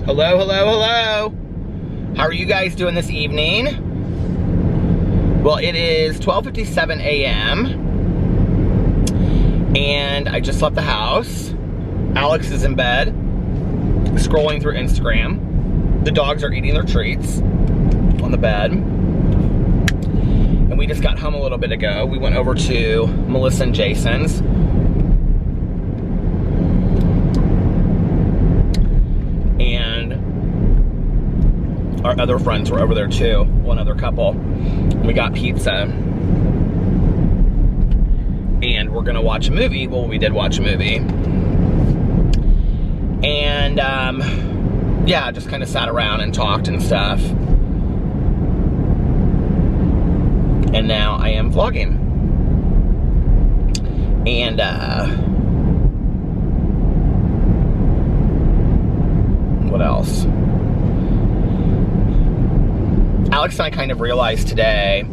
Hello, hello, hello. How are you guys doing this evening? Well, it is 12:57 a.m. and I just left the house. Alex is in bed, scrolling through Instagram. The dogs are eating their treats on the bed. And we just got home a little bit ago. We went over to Melissa and Jason's. Our other friends were over there too, one other couple. We got pizza. And we're gonna watch a movie. Well, we did watch a movie. And yeah, just kind of sat around and talked and stuff. And now I am vlogging. And what else? Alex and I kind of realized today,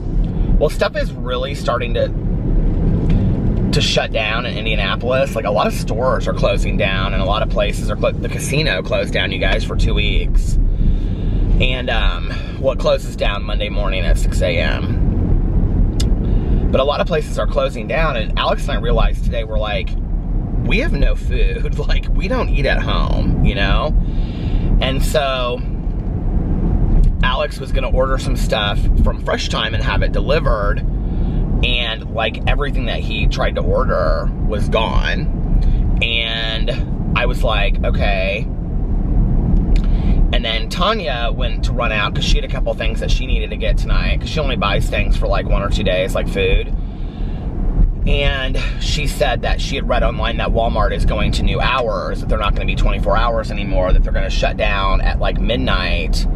well, stuff is really starting to shut down in Indianapolis. Like, a lot of stores are closing down, and a lot of places are the casino closed down, you guys, for 2 weeks. And well, it closes down Monday morning at 6 a.m. But a lot of places are closing down, and Alex and I realized today, we're like, we have no food. Like, we don't eat at home, you know? And so Alex was gonna order some stuff from Fresh Time and have it delivered, and like everything that he tried to order was gone. And I was like, okay. And then Tanya went to run out because she had a couple things that she needed to get tonight, because she only buys things for like 1 or 2 days, like food. And she said that she had read online that Walmart is going to new hours, that they're not gonna be 24 hours anymore, that they're gonna shut down at like midnight.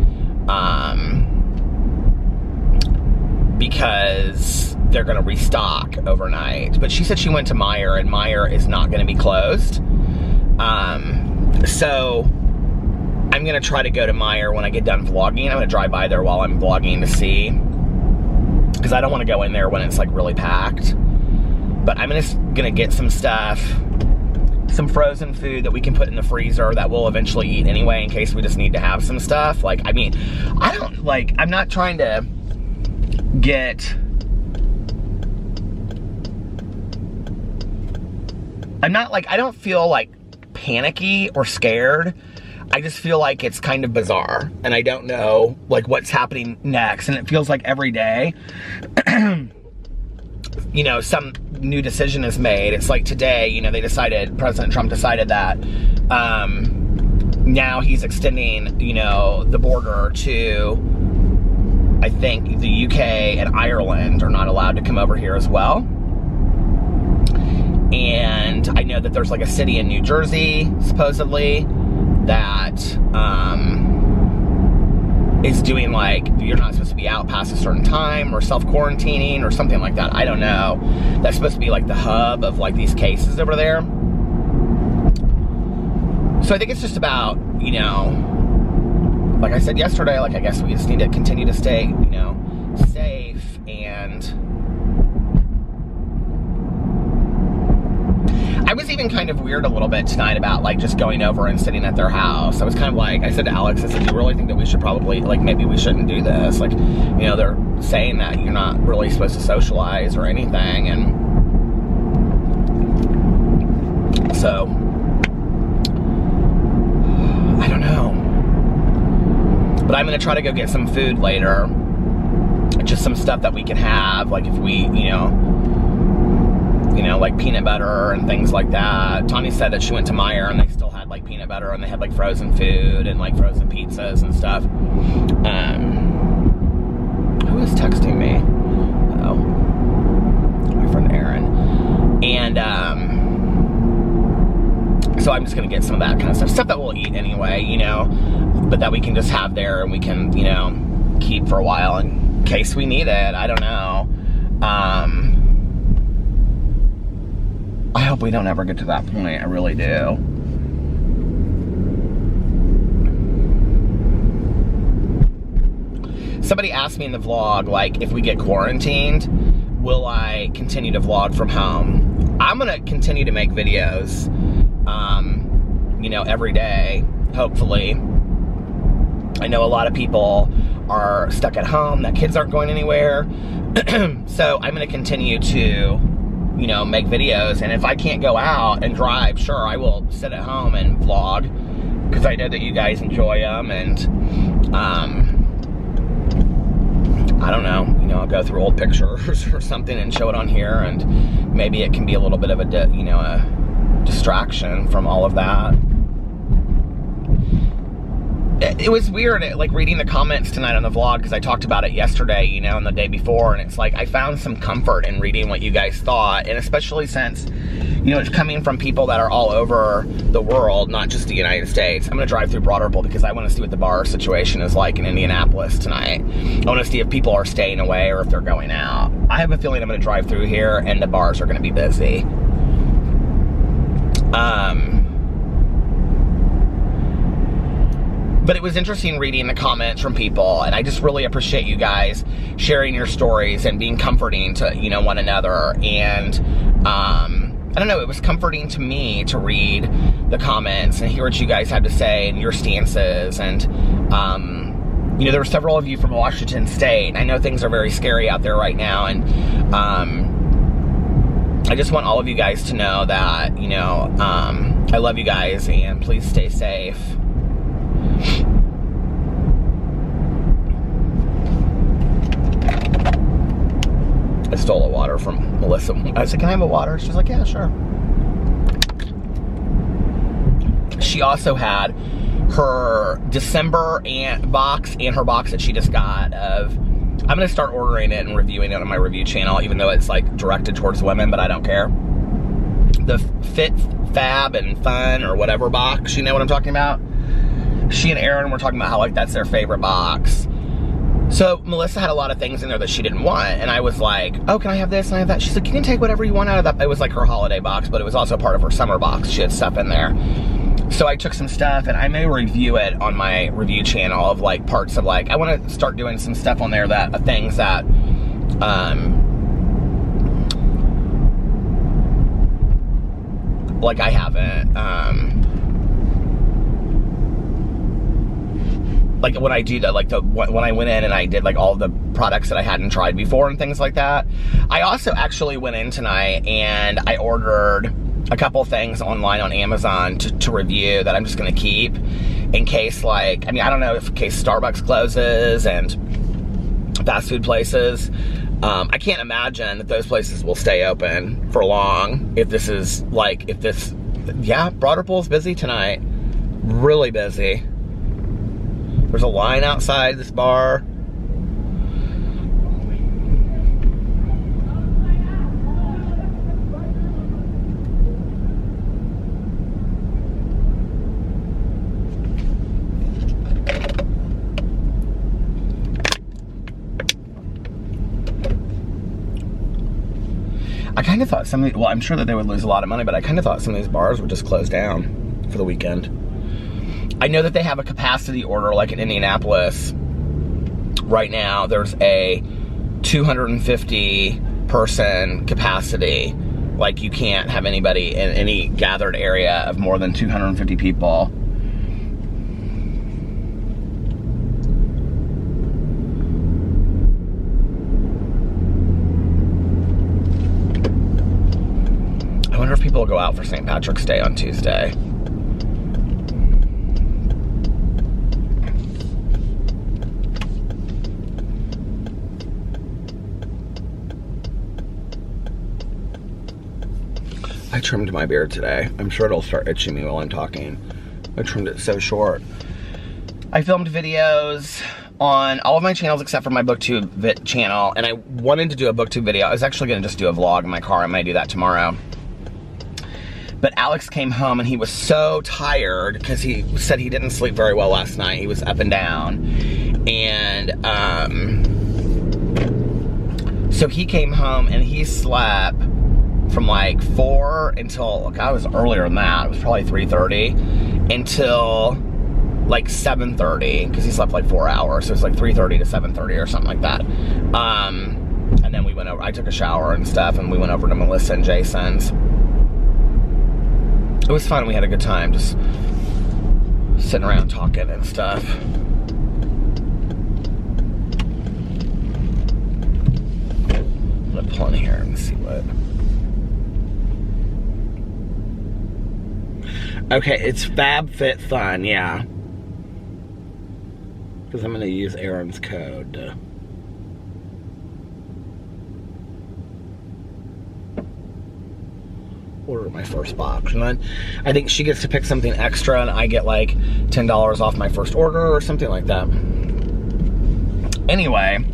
Because they're gonna restock overnight. But she said she went to Meijer, and Meijer is not gonna be closed. So I'm gonna try to go to Meijer when I get done vlogging. I'm gonna drive by there while I'm vlogging to see, because I don't want to go in there when it's like really packed. But I'm just gonna get some stuff, some frozen food that we can put in the freezer that we'll eventually eat anyway, in case we just need to have some stuff. Like, I mean, I'm not trying to get, I don't feel like panicky or scared. I just feel like it's kind of bizarre, and I don't know like what's happening next. And it feels like every day, you know, some new decision is made. It's like today, you know, President Trump decided that now he's extending, you know, the border to, I think, the UK and Ireland are not allowed to come over here as well. And I know that there's like a city in New Jersey, supposedly, that is doing like, you're not supposed to be out past a certain time, or self-quarantining or something like that. I don't know. That's supposed to be like the hub of like these cases over there. So I think it's just about, you know, like I said yesterday, like I guess we just need to continue to stay, you know, safe. And I was even kind of weird a little bit tonight about like just going over and sitting at their house. I was kind of like, I said to Alex, I said, do you really think that we should probably, like, maybe we shouldn't do this? Like, you know, they're saying that you're not really supposed to socialize or anything. And so, I don't know. But I'm gonna try to go get some food later. Just some stuff that we can have, like if we, you know, like peanut butter and things like that. Tanya said that she went to Meijer and they still had like peanut butter, and they had like frozen food and like frozen pizzas and stuff. Who is texting me? Oh, my friend Aaron. And so I'm just gonna get some of that kind of stuff that we'll eat anyway, you know, but that we can just have there and we can, you know, keep for a while in case we need it. I don't know. I hope we don't ever get to that point. I really do. Somebody asked me in the vlog, like, if we get quarantined, will I continue to vlog from home? I'm gonna continue to make videos, you know, every day, hopefully. I know a lot of people are stuck at home, that kids aren't going anywhere. So I'm going to continue to, you know, make videos. And if I can't go out and drive, sure, I will sit at home and vlog, because I know that you guys enjoy them. And I don't know, you know, I'll go through old pictures or something and show it on here, and maybe it can be a little bit of a distraction from all of that. It was weird, like, reading the comments tonight on the vlog, because I talked about it yesterday, you know, and the day before, and it's like, I found some comfort in reading what you guys thought, and especially since, you know, it's coming from people that are all over the world, not just the United States. I'm gonna drive through Broderpool because I wanna see what the bar situation is like in Indianapolis tonight. I wanna see if people are staying away or if they're going out. I have a feeling I'm gonna drive through here and the bars are gonna be busy. But it was interesting reading the comments from people, and I just really appreciate you guys sharing your stories and being comforting to, you know, one another. And I don't know, it was comforting to me to read the comments and hear what you guys had to say and your stances. And you know, there were several of you from Washington State. I know things are very scary out there right now, and I just want all of you guys to know that, you know, I love you guys, and please stay safe. I stole a water from Melissa. I said, can I have a water? She's like, yeah, sure. She also had her December box and her box that she just got of, I'm going to start ordering it and reviewing it on my review channel, even though it's like directed towards women, but I don't care. The Fit, Fab, and Fun or whatever box, you know what I'm talking about? She and Aaron were talking about how, like, that's their favorite box. So Melissa had a lot of things in there that she didn't want, and I was like, oh, can I have this and I have that? She's like, you can take whatever you want out of that. It was like her holiday box, but it was also part of her summer box. She had stuff in there. So I took some stuff, and I may review it on my review channel of, like, parts of, like, I want to start doing some stuff on there that, things that, like, I haven't, like, when I do that, like, when I went in and I did, like, all the products that I hadn't tried before and things like that. I also actually went in tonight and I ordered a couple things online on Amazon to review that I'm just gonna keep in case, like, I mean, I don't know if in case Starbucks closes and fast food places. I can't imagine that those places will stay open for long if this is, like, yeah, Broderpool's busy tonight. Really busy. There's a line outside this bar. I kind of thought well, I'm sure that they would lose a lot of money, but I kind of thought some of these bars would just close down for the weekend. I know that they have a capacity order, like in Indianapolis. Right now, there's a 250 person capacity. Like, you can't have anybody in any gathered area of more than 250 people. I wonder if people will go out for St. Patrick's Day on Tuesday. I trimmed my beard today. I'm sure it'll start itching me while I'm talking. I trimmed it so short. I filmed videos on all of my channels except for my BookTube channel, and I wanted to do a BookTube video. I was actually gonna just do a vlog in my car. I'm gonna do that tomorrow. But Alex came home and he was so tired because he said he didn't sleep very well last night. He was up and down. And so he came home and he slept from like 4 until, God, it was earlier than that. It was probably 3:30 until like 7:30 because he slept like 4 hours. So it's like 3:30 to 7:30 or something like that. And then we went over, I took a shower and stuff, and we went over to Melissa and Jason's. It was fun. We had a good time just sitting around talking and stuff. gonna pull in here and see what. Okay, it's FabFitFun, yeah. Because I'm gonna use Aaron's code to order my first box. And then I think she gets to pick something extra and I get like $10 off my first order or something like that. Anyway,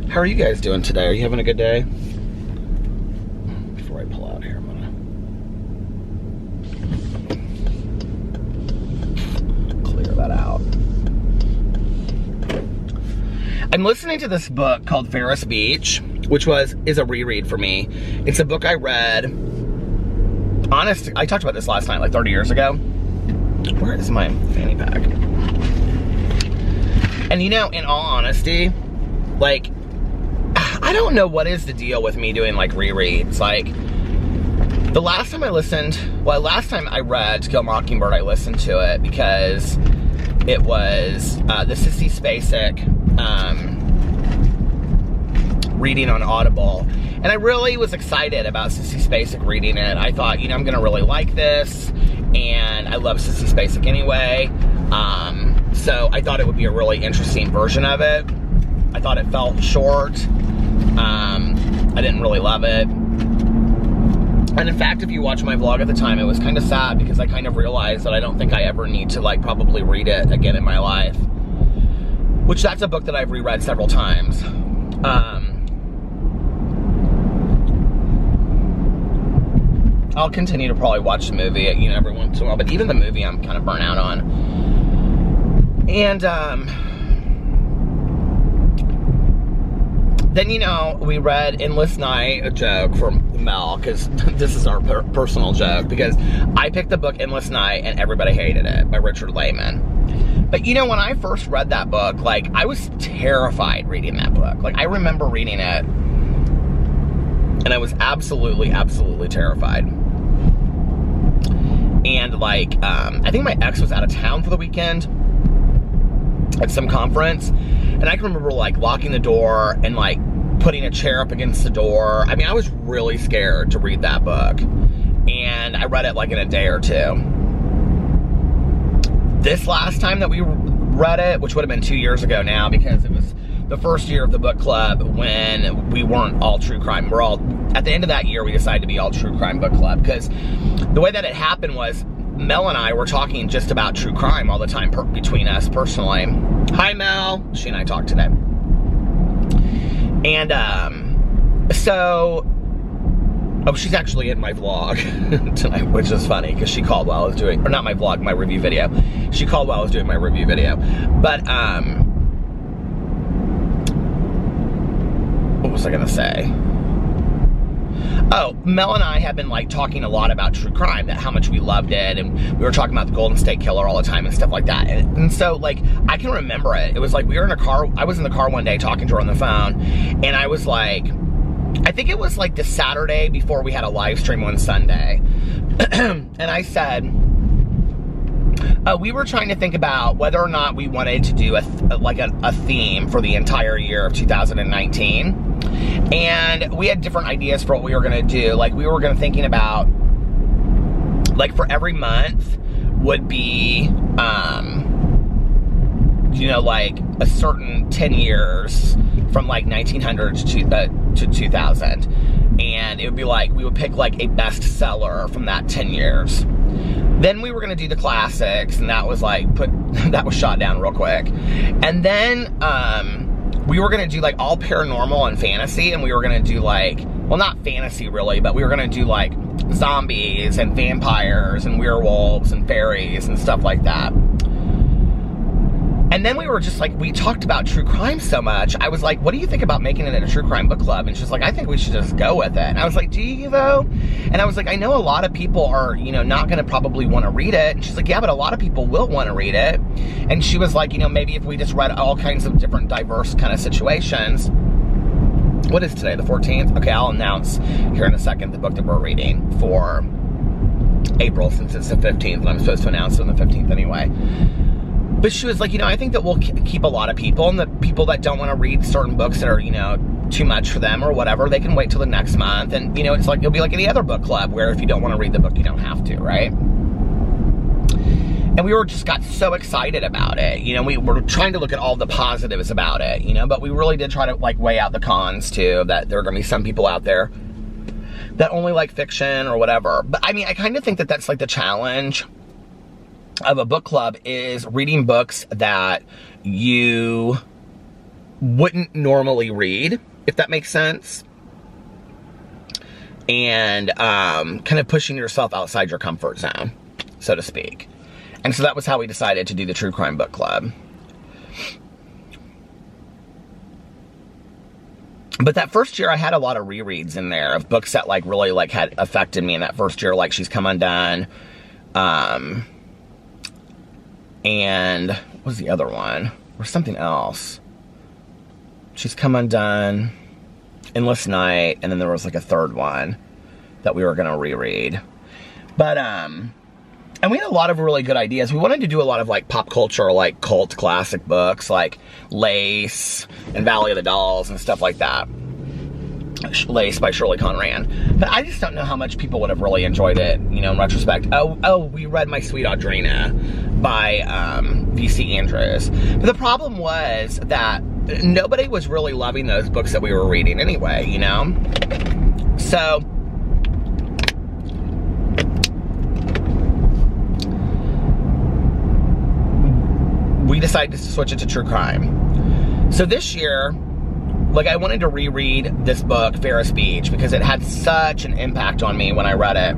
how are you guys doing today? Are you having a good day? Before I pull out here, I'm gonna clear that out. I'm listening to this book called Ferris Beach, which is a reread for me. It's a book I read, I talked about this last night, like 30 years ago. Where is my fanny pack? And you know, in all honesty, like, I don't know what is the deal with me doing like rereads. Like, the last time I read To Kill a Mockingbird, I listened to it because it was the Sissy Spacek reading on Audible. And I really was excited about Sissy Spacek reading it. I thought, you know, I'm gonna really like this, and I love Sissy Spacek anyway. So I thought it would be a really interesting version of it. I thought it felt short. I didn't really love it. And in fact, if you watch my vlog at the time, it was kind of sad because I kind of realized that I don't think I ever need to like probably read it again in my life. Which that's a book that I've reread several times. I'll continue to probably watch the movie, you know, every once in a while, but even the movie I'm kind of burnt out on. And then, you know, we read Endless Night, a joke from Mel, because this is our personal joke, because I picked the book Endless Night and everybody hated it, by Richard Lehman. But you know, when I first read that book, like, I was terrified reading that book. Like, I remember reading it, and I was absolutely, absolutely terrified. And like, I think my ex was out of town for the weekend at some conference, and I can remember like locking the door and like putting a chair up against the door. I mean, I was really scared to read that book, and I read it like in a day or two. This last time that we read it, which would have been 2 years ago now, because it was the first year of the book club when we weren't all true crime. At the end of that year, we decided to be all true crime book club, because the way that it happened was Mel and I were talking just about true crime all the time between us personally. Hi, Mel. She and I talked today. And oh, she's actually in my vlog tonight, which is funny because she called while I was doing, or not my vlog, my review video. She called while I was doing my review video. But what was I gonna say? Oh, Mel and I have been like talking a lot about true crime, that how much we loved it, and we were talking about the Golden State Killer all the time and stuff like that. And so like, I can remember it. It was like we were in a car, I was in the car one day talking to her on the phone, and I was like, I think it was like the Saturday before we had a live stream on Sunday. And I said, we were trying to think about whether or not we wanted to do a theme for the entire year of 2019. And we had different ideas for what we were gonna do. Like, we were thinking about, like, for every month would be, you know, like a certain 10 years from like 1900 to 2000. And it would be like, we would pick like a bestseller from that 10 years. Then we were gonna do the classics, and that was like, that was shot down real quick. And then, we were gonna do like all paranormal and fantasy, and we were gonna do like, well, not fantasy really, but we were gonna do like zombies and vampires and werewolves and fairies and stuff like that. And then we were just like, we talked about true crime so much. I was like, what do you think about making it a true crime book club? And she's like, I think we should just go with it. And I was like, do you though? And I was like, I know a lot of people are, you know, not gonna probably wanna read it. And she's like, yeah, but a lot of people will wanna read it. And she was like, you know, maybe if we just read all kinds of different diverse kind of situations. What is today, the 14th? Okay, I'll announce here in a second the book that we're reading for April, since it's the 15th, and I'm supposed to announce it on the 15th anyway. But But she was like, you know, I think that we'll keep a lot of people, and the people that don't want to read certain books that are, you know, too much for them or whatever, they can wait till the next month. And, you know, it's like, it'll be like any other book club where if you don't want to read the book, you don't have to, right? And we just got so excited about it. You know, we were trying to look at all the positives about it, you know, but we really did try to like weigh out the cons too, that there are going to be some people out there that only like fiction or whatever. But I mean, I kind of think that that's like the challenge of a book club, is reading books that you wouldn't normally read, if that makes sense. And kind of pushing yourself outside your comfort zone, so to speak. And so that was how we decided to do the True Crime Book Club. But that first year I had a lot of rereads in there of books that like really like had affected me in that first year, like She's Come Undone. And what was the other one? Or something else. She's Come Undone, Endless Night, and then there was like a third one that we were gonna reread. But and we had a lot of really good ideas. We wanted to do a lot of like pop culture, like cult classic books, like Lace and Valley of the Dolls and stuff like that. Lace by Shirley Conran. But I just don't know how much people would have really enjoyed it, you know, in retrospect. Oh, we read My Sweet Audrina by V.C. Andrews. But the problem was that nobody was really loving those books that we were reading anyway, you know? So we decided to switch it to true crime. So this year, like, I wanted to reread this book, Ferris Beach, because it had such an impact on me when I read it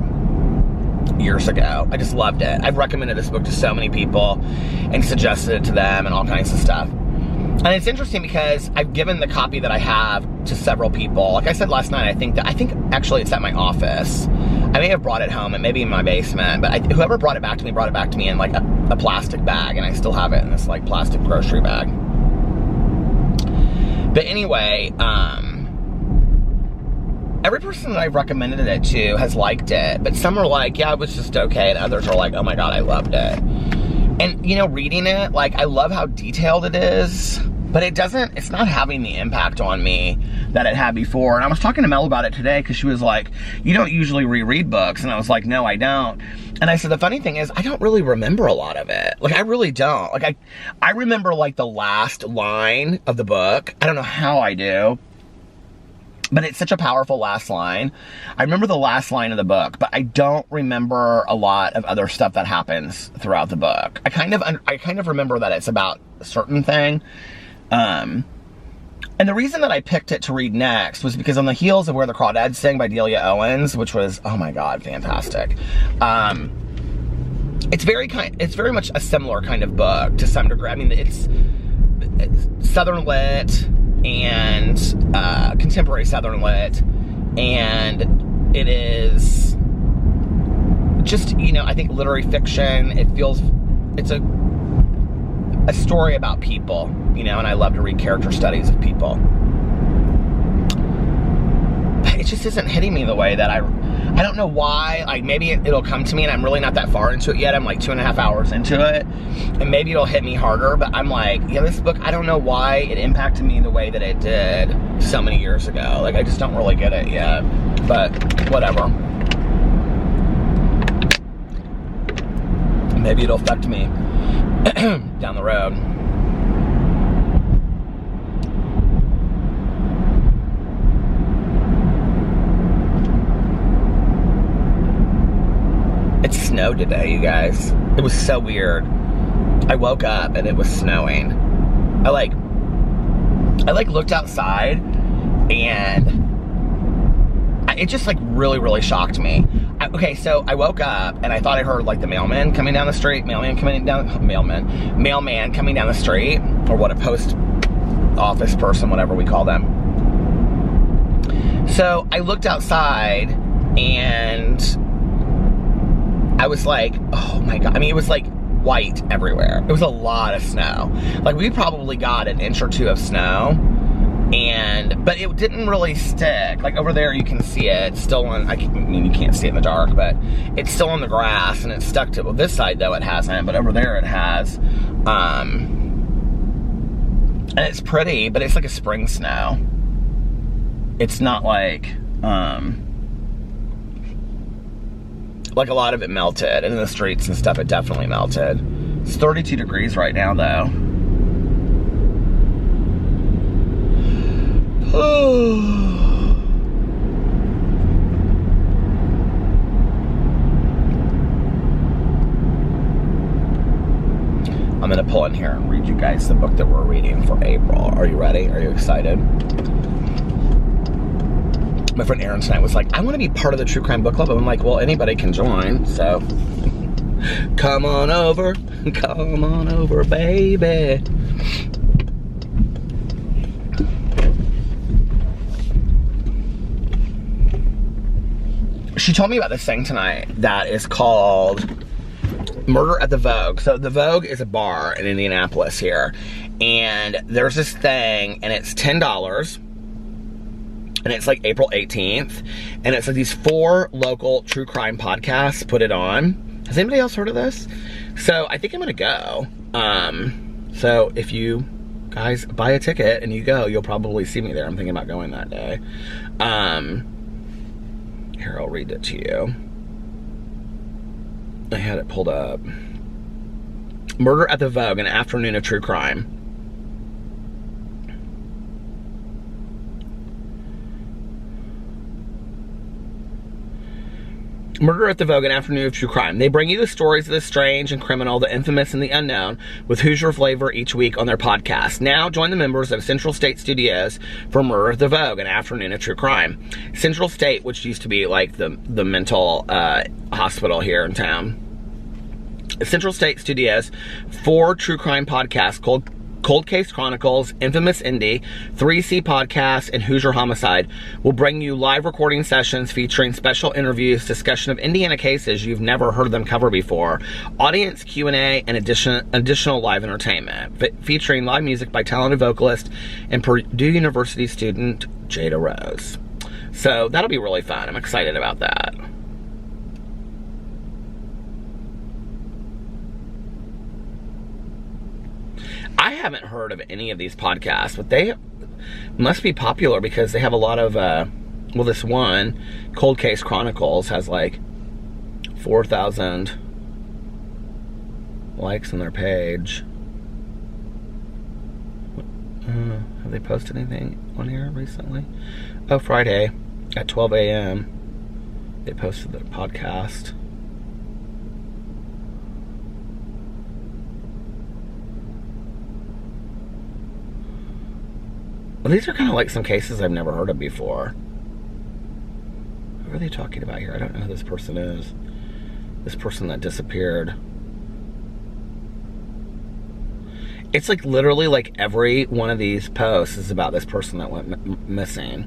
years ago. I just loved it. I've recommended this book to so many people and suggested it to them and all kinds of stuff. And it's interesting because I've given the copy that I have to several people. Like I said last night, I think actually it's at my office. I may have brought it home, and maybe in my basement, but whoever brought it back to me in like a plastic bag, and I still have it in this like plastic grocery bag. But anyway, every person that I've recommended it to has liked it, but some are like, yeah, it was just okay, and others are like, oh my god, I loved it. And, you know, reading it, like, I love how detailed it is, but it's not having the impact on me that it had before. And I was talking to Mel about it today, because she was like, you don't usually reread books, and I was like, no, I don't. And I said, the funny thing is, I don't really remember a lot of it. Like, I really don't. Like, I remember, like, the last line of the book. I don't know how I do, but it's such a powerful last line. I remember the last line of the book, but I don't remember a lot of other stuff that happens throughout the book. I kind of remember that it's about a certain thing. And the reason that I picked it to read next was because on the heels of Where the Crawdads Sing by Delia Owens, which was, oh my god, fantastic. It's very much a similar kind of book to some degree. I mean, it's Southern Lit and contemporary Southern Lit, and it is just, you know, I think literary fiction. It's a story about people, you know, and I love to read character studies of people. But it just isn't hitting me the way that I don't know why. Like, maybe it'll come to me, and I'm really not that far into it yet. I'm like 2.5 hours into it, and maybe it'll hit me harder, but I'm like, yeah, this book, I don't know why it impacted me the way that it did so many years ago. Like, I just don't really get it yet, but whatever. Maybe it'll affect me down the road. It snowed today, you guys. It was so weird. I woke up and it was snowing. I looked outside, and it just like really shocked me. Okay, so I woke up and I thought I heard like the mailman coming down the street, mailman coming down the street, or what, a post office person, whatever we call them. So I looked outside, and I was like, oh my god. I mean, it was like white everywhere. It was a lot of snow. Like, we probably got an inch or two of snow, but it didn't really stick. Like, over there you can see it. It's still on, I mean, you can't see it in the dark, but it's still on the grass, and it's stuck to, well, this side though it hasn't, but over there it has. And it's pretty, but it's like a spring snow. It's not like a lot of it melted. And in the streets and stuff, it definitely melted. It's 32 degrees right now, though. I'm gonna pull in here and read you guys the book that we're reading for April. Are you ready? Are you excited? My friend Erin tonight was like, I want to be part of the True Crime Book Club. I'm like, well, anybody can join, so come on over, baby. She told me about this thing tonight that is called Murder at the Vogue. So the Vogue is a bar in Indianapolis here, and there's this thing, and it's $10, and it's like April 18th, and it's like these 4 local true crime podcasts put it on. Has anybody else heard of this? So I think I'm gonna go. So if you guys buy a ticket and you go, you'll probably see me there. I'm thinking about going that day. Here, I'll read it to you. I had it pulled up. Murder at the Vogue, an afternoon of true crime. Murder at the Vogue, an afternoon of true crime. They bring you the stories of the strange and criminal, the infamous and the unknown, with Hoosier flavor each week on their podcast. Now join the members of Central State Studios for Murder at the Vogue, an afternoon of true crime. Central State, which used to be like the mental hospital here in town. Central State Studios, 4 true crime podcasts called Cold Case Chronicles, Infamous Indie, 3C Podcasts, and Hoosier Homicide will bring you live recording sessions featuring special interviews, discussion of Indiana cases you've never heard them cover before, audience Q&A, and additional live entertainment, featuring live music by talented vocalist and Purdue University student Jada Rose. So that'll be really fun. I'm excited about that. I haven't heard of any of these podcasts, but they must be popular because they have a lot of, well, this one, Cold Case Chronicles, has like 4,000 likes on their page. Have they posted anything on here recently? Oh, Friday at 12 a.m. they posted their podcast. Well, these are kind of like some cases I've never heard of before. Who are they talking about here? I don't know who this person is. This person that disappeared. It's like literally like every one of these posts is about this person that went missing.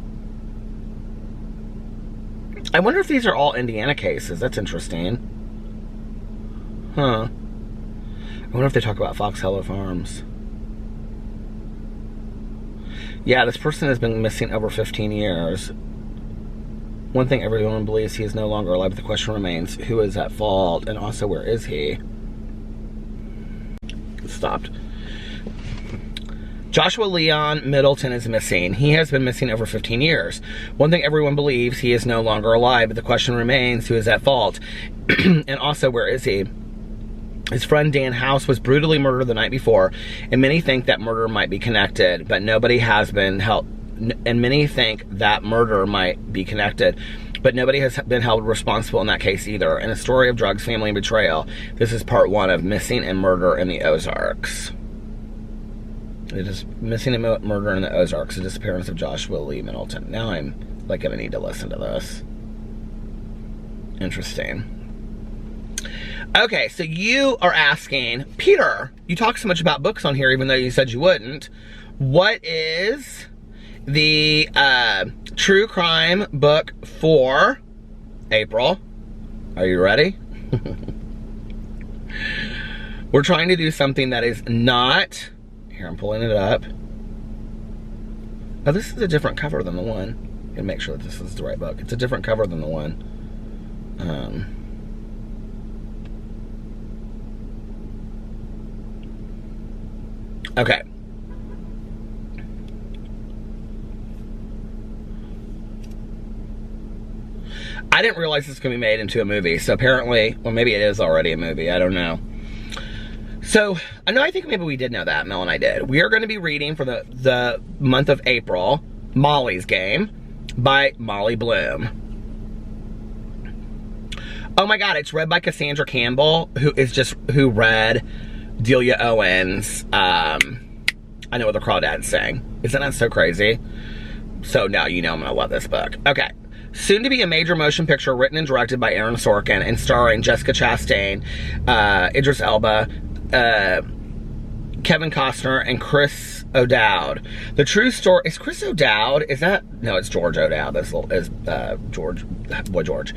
I wonder if these are all Indiana cases. That's interesting. Huh. I wonder if they talk about Fox Hollow Farms. Yeah, this person has been missing over 15 years. One thing everyone believes, he is no longer alive, but the question remains, who is at fault? And also, where is he? It stopped. Joshua Leon Middleton is missing. He has been missing over 15 years. One thing everyone believes, he is no longer alive, but the question remains, who is at fault? And also, where is he? His friend Dan House was brutally murdered the night before, and many think that murder might be connected, but nobody has been held, and many think that murder might be connected, but nobody has been held responsible in that case either. In a story of drugs, family, and betrayal, this is part 1 of Missing and Murder in the Ozarks. It is Missing and Murder in the Ozarks, the disappearance of Joshua Lee Middleton. Now I'm like gonna need to listen to this. Interesting. Okay, so you are asking, Peter, you talk so much about books on here even though you said you wouldn't. What is the true crime book for April? Are you ready? We're trying to do something that is not... Here, I'm pulling it up. Oh, this is a different cover than the one. And make sure that this is the right book. It's a different cover than the one. Okay. I didn't realize this could be made into a movie, so apparently, well, maybe it is already a movie, I don't know. So, I think maybe we did know that, Mel and I did. We are going to be reading for the month of April, Molly's Game by Molly Bloom. Oh my God, it's read by Cassandra Campbell, who read Delia Owens' I Know What the Crawdads Sing. Isn't that so crazy? So now you know I'm going to love this book. Okay. Soon to be a major motion picture written and directed by Aaron Sorkin and starring Jessica Chastain, Idris Elba, Kevin Costner, and Chris O'Dowd. The true story... Is Chris O'Dowd? Is that... No, it's George O'Dowd. That's George. Boy, George.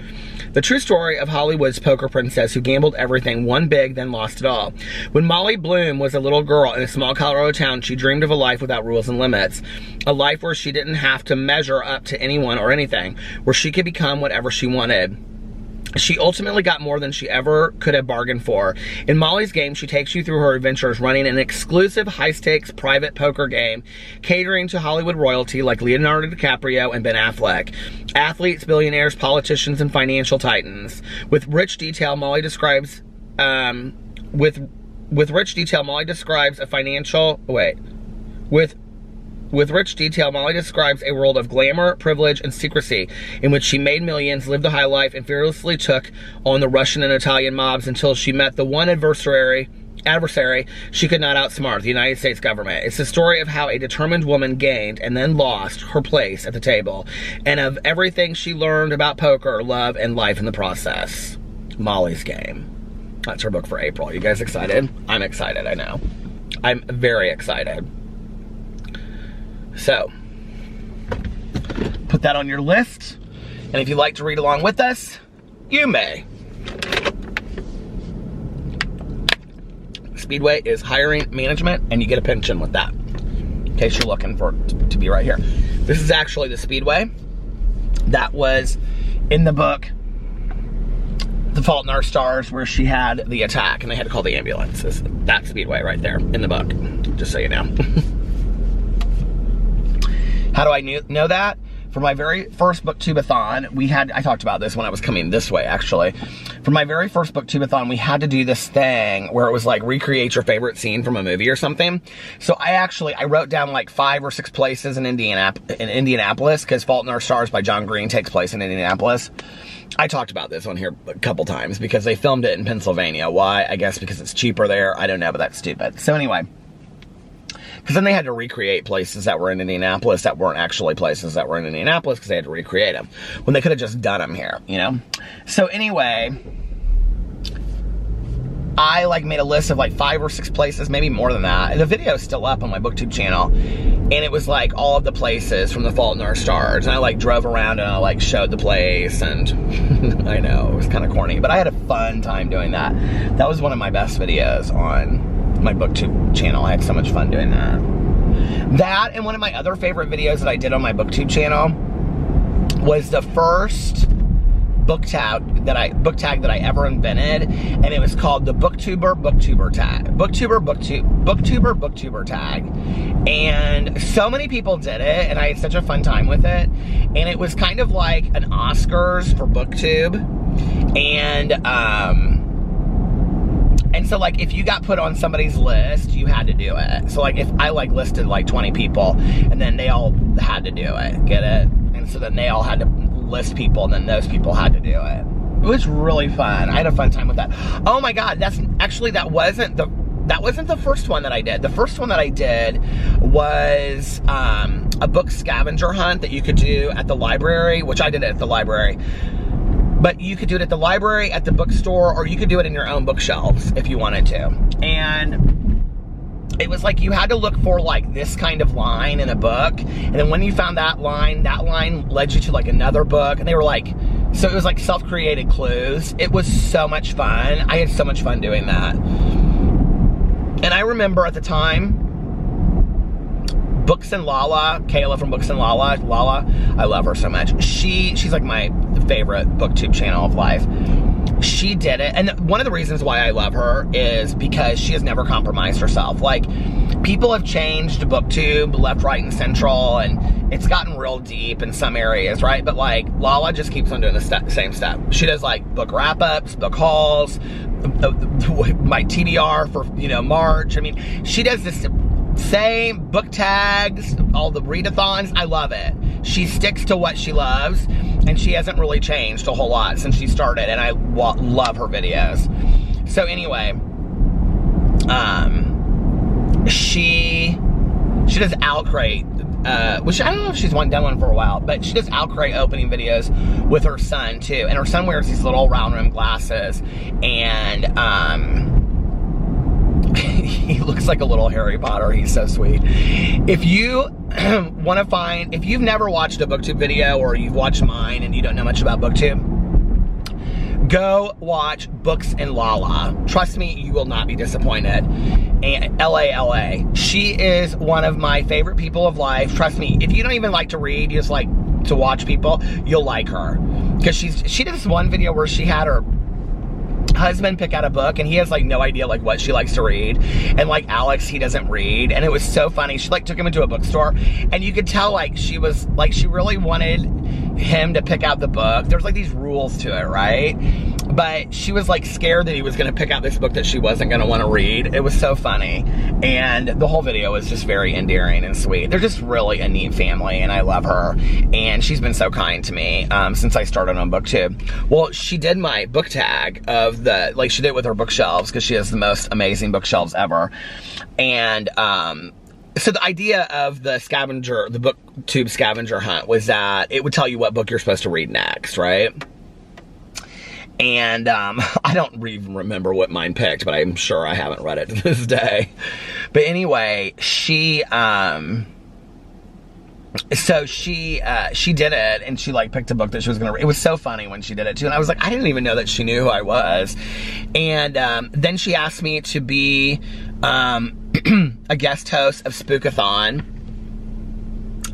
The true story of Hollywood's poker princess who gambled everything, won big, then lost it all. When Molly Bloom was a little girl in a small Colorado town, she dreamed of a life without rules and limits. A life where she didn't have to measure up to anyone or anything. Where she could become whatever she wanted. She ultimately got more than she ever could have bargained for. In Molly's Game, she takes you through her adventures running an exclusive high-stakes private poker game, catering to Hollywood royalty like Leonardo DiCaprio and Ben Affleck. Athletes, billionaires, politicians, and financial titans. With rich detail, Molly describes a world of glamour, privilege, and secrecy in which she made millions, lived the high life, and fearlessly took on the Russian and Italian mobs until she met the one adversary she could not outsmart, the United States government. It's the story of how a determined woman gained and then lost her place at the table, and of everything she learned about poker, love, and life in the process. Molly's Game. That's her book for April. You guys excited? I'm excited, I know. I'm very excited. So, put that on your list, and if you'd like to read along with us, you may. Speedway is hiring management, and you get a pension with that, in case you're looking for it to be right here. This is actually the Speedway that was in the book, The Fault in Our Stars, where she had the attack, and they had to call the ambulance. It's that Speedway right there in the book, just so you know. How do I know that? For my very first booktubeathon, I talked about this when I was coming this way, actually. For my very first booktubeathon, we had to do this thing where it was like recreate your favorite scene from a movie or something. So I wrote down like 5 or 6 places in Indianapolis, because Fault in Our Stars by John Green takes place in Indianapolis. I talked about this on here a couple times because they filmed it in Pennsylvania. Why? I guess because it's cheaper there. I don't know, but that's stupid. So anyway. Because then they had to recreate places that were in Indianapolis that weren't actually places that were in Indianapolis because they had to recreate them. When they could have just done them here, you know? So anyway, I made a list of 5 or 6 places, maybe more than that. And the video is still up on my BookTube channel. And it was all of the places from The Fault in Our Stars. And I drove around and I showed the place. And I know, it was kind of corny. But I had a fun time doing that. That was one of my best videos on my BookTube channel. I had so much fun doing that. That and one of my other favorite videos that I did on my BookTube channel was the first book tag that I ever invented, and it was called the Booktuber tag. Booktuber tag. And so many people did it, and I had such a fun time with it. And it was kind of like an Oscars for BookTube. And so, if you got put on somebody's list, you had to do it. So, if I, listed, 20 people, and then they all had to do it. Get it? And so then they all had to list people, and then those people had to do it. It was really fun. I had a fun time with that. Oh, my God. That wasn't the first one that I did. The first one that I did was a book scavenger hunt that you could do at the library, which I did it at the library. But you could do it at the library, at the bookstore, or you could do it in your own bookshelves if you wanted to. And it was you had to look for this kind of line in a book. And then when you found that line led you to another book. And they were so it was self-created clues. It was so much fun. I had so much fun doing that. And I remember at the time, Books and Lala, Kayla from Books and Lala, I love her so much. She's my favorite BookTube channel of life. She did it, and one of the reasons why I love her is because she has never compromised herself. people have changed BookTube left, right, and central, and it's gotten real deep in some areas, right? But like Lala just keeps on doing the same stuff. She does like book wrap-ups, book hauls, my TBR for, you know, March. I mean, she does this same book tags, all the readathons. I love it. She sticks to what she loves, and she hasn't really changed a whole lot since she started, and I love her videos. So anyway, she does Outcrate, which I don't know if she's done one for a while, but she does Outcrate opening videos with her son too. And her son wears these little round rim glasses, and he looks like a little Harry Potter. He's so sweet. If you want to find, if you've never watched a BookTube video, or you've watched mine and you don't know much about BookTube, go watch Books and Lala. Trust me, you will not be disappointed. And LA. She is one of my favorite people of life. Trust me, if you don't even like to read, you just like to watch people, you'll like her. Because she did this one video where she had her husband pick out a book, and he has like no idea like what she likes to read, and like Alex, he doesn't read, and it was so funny. She like took him into a bookstore, and you could tell like she was like, she really wanted him to pick out the book. There's like these rules to it, right? But she was like scared that he was going to pick out this book that she wasn't going to want to read. It was so funny, and the whole video was just very endearing and sweet. They're just really a neat family, and I love her, and she's been so kind to me since I started on BookTube. Well, she did my book tag of the, like she did with her bookshelves, because she has the most amazing bookshelves ever. And so the idea of the scavenger, the BookTube scavenger hunt, was that it would tell you what book you're supposed to read next, right? And I don't even remember what mine picked, but I'm sure I haven't read it to this day. But anyway, she did it, and she like picked a book that she was gonna read. It was so funny when she did it too, and I was like, I didn't even know that she knew who I was. And then she asked me to be a guest host of Spookathon.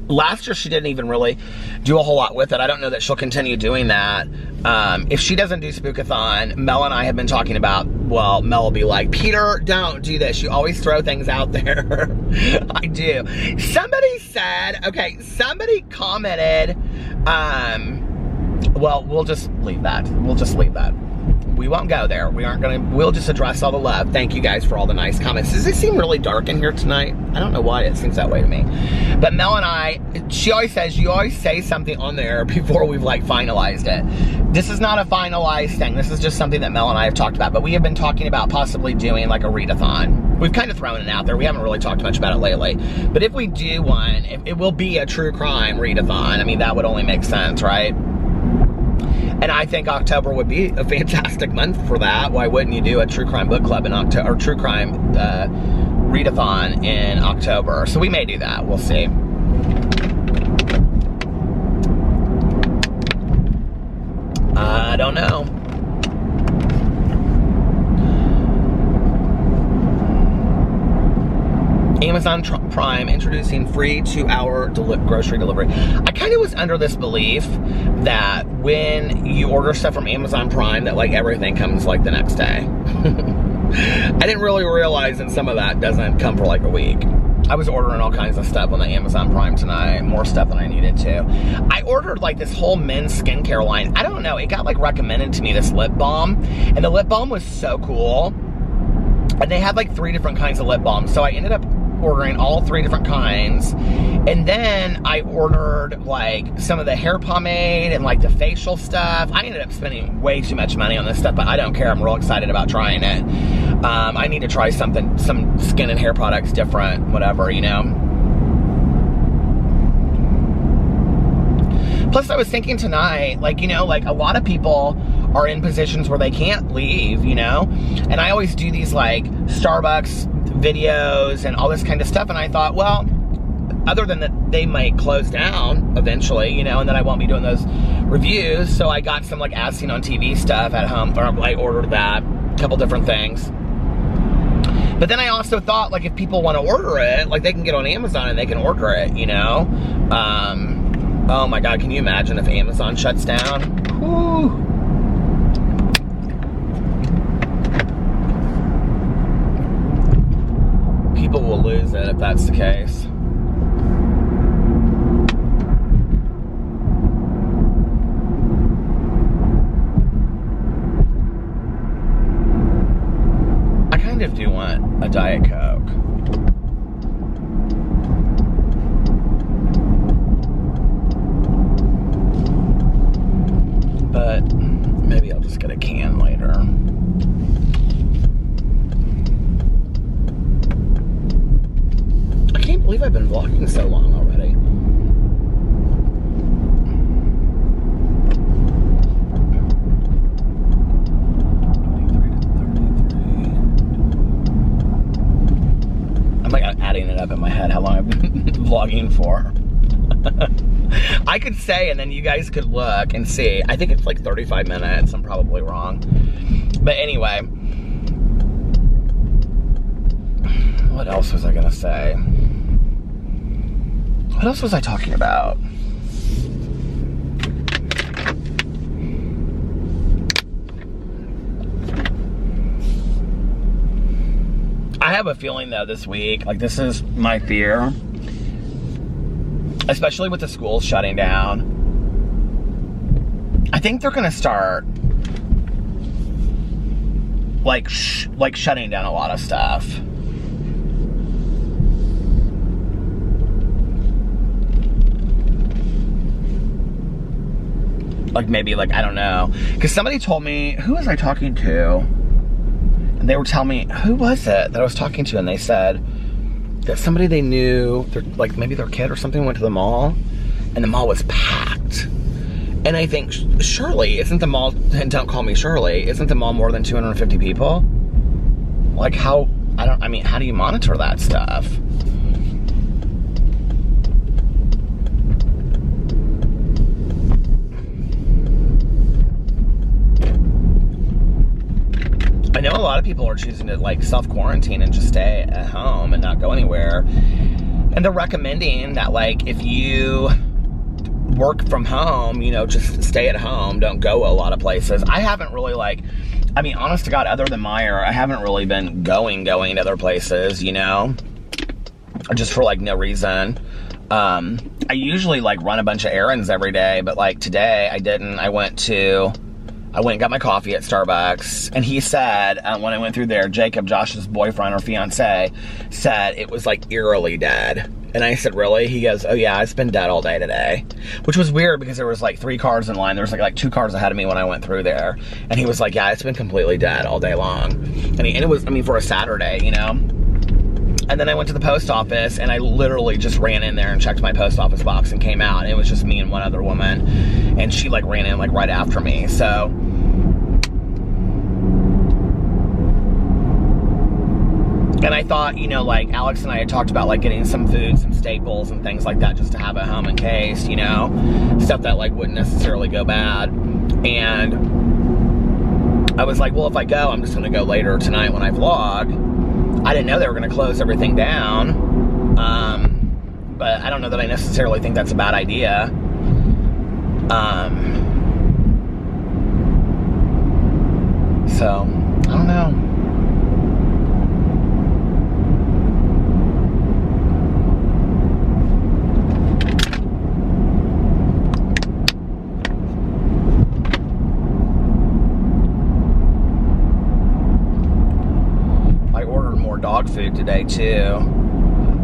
Last year, she didn't even really do a whole lot with it. I don't know that she'll continue doing that. If she doesn't do Spookathon, Mel and I have been talking about, well, Mel will be like, Peter, don't do this. You always throw things out there. I do. Somebody said, okay, somebody commented, well, we'll just leave that. We'll just leave that. We won't go there. We'll just address all the love. Thank you guys for all the nice comments. Does it seem really dark in here tonight? I don't know why it seems that way to me. But Mel and I, she always says, you always say something on there before we've like finalized it. This is not a finalized thing. This is just something that Mel and I have talked about. But we have been talking about possibly doing like a readathon. We've kind of thrown it out there. We haven't really talked much about it lately. But if we do one, it will be a true crime readathon. I mean, that would only make sense, right? And I think October would be a fantastic month for that. Why wouldn't you do a true crime book club in October, or true crime readathon in October? So we may do that. We'll see. I don't know. Amazon Prime introducing free 2-hour grocery delivery. I kind of was under this belief that when you order stuff from Amazon Prime that like everything comes like the next day. I didn't really realize that some of that doesn't come for like a week. I was ordering all kinds of stuff on the Amazon Prime tonight, more stuff than I needed to. I ordered like this whole men's skincare line. I don't know, it got like recommended to me, this lip balm, and the lip balm was so cool. And they had like 3 different kinds of lip balms, so I ended up ordering all 3 different kinds. And then I ordered like some of the hair pomade and like the facial stuff. I ended up spending way too much money on this stuff, but I don't care. I'm real excited about trying it. I need to try some skin and hair products different, whatever, you know. Plus, I was thinking tonight, like, you know, like a lot of people are in positions where they can't leave, you know? And I always do these like Starbucks videos and all this kind of stuff, and I thought, well, other than that they might close down eventually, you know, and then I won't be doing those reviews, so I got some like as seen on TV stuff at home, or I ordered that, a couple different things. But then I also thought, like, if people want to order it, like, they can get on Amazon and they can order it, you know? Oh my God, can you imagine if Amazon shuts down? Whew. people will lose it if that's the case. I kind of do want a Diet Coke. But maybe I'll just get a can later. I can't believe I've been vlogging so long already. I'm like adding it up in my head how long I've been vlogging for. I could say, and then you guys could look and see. I think it's like 35 minutes. I'm probably wrong. But anyway. What else was I gonna say? What else was I talking about? I have a feeling though this week, like this is my fear, especially with the schools shutting down. I think they're gonna start like shutting down a lot of stuff. Like maybe like, I don't know. Because somebody told me, who was I talking to? And they were telling me, who was it that I was talking to? And they said that somebody they knew, like maybe their kid or something went to the mall and the mall was packed. And I think, surely, isn't the mall, and don't call me Shirley, isn't the mall more than 250 people? Like how, I mean, how do you monitor that stuff? I know a lot of people are choosing to like self-quarantine and just stay at home and not go anywhere. And they're recommending that like if you work from home, you know, just stay at home, don't go a lot of places. I haven't really like, I mean, honest to God, other than Meyer, I haven't really been going to other places, you know, just for like no reason. I usually like run a bunch of errands every day, but like today I didn't. I went and got my coffee at Starbucks, and he said, when I went through there, Jacob, Josh's boyfriend or fiance, said it was like eerily dead. And I said, really? He goes, oh yeah, it's been dead all day today. Which was weird because there was like 3 cars in line. There was like 2 cars ahead of me when I went through there. And he was like, yeah, it's been completely dead all day long. And it was, I mean, for a Saturday, you know? And then I went to the post office and I literally just ran in there and checked my post office box and came out. And it was just me and one other woman. And she like ran in like right after me. So and I thought, you know, like Alex and I had talked about like getting some food, some staples and things like that just to have at home in case, you know, stuff that like wouldn't necessarily go bad. And I was like, well, if I go, I'm just gonna go later tonight when I vlog. I didn't know they were gonna close everything down. But I don't know that I necessarily think that's a bad idea. So, I don't know. Dog food today too.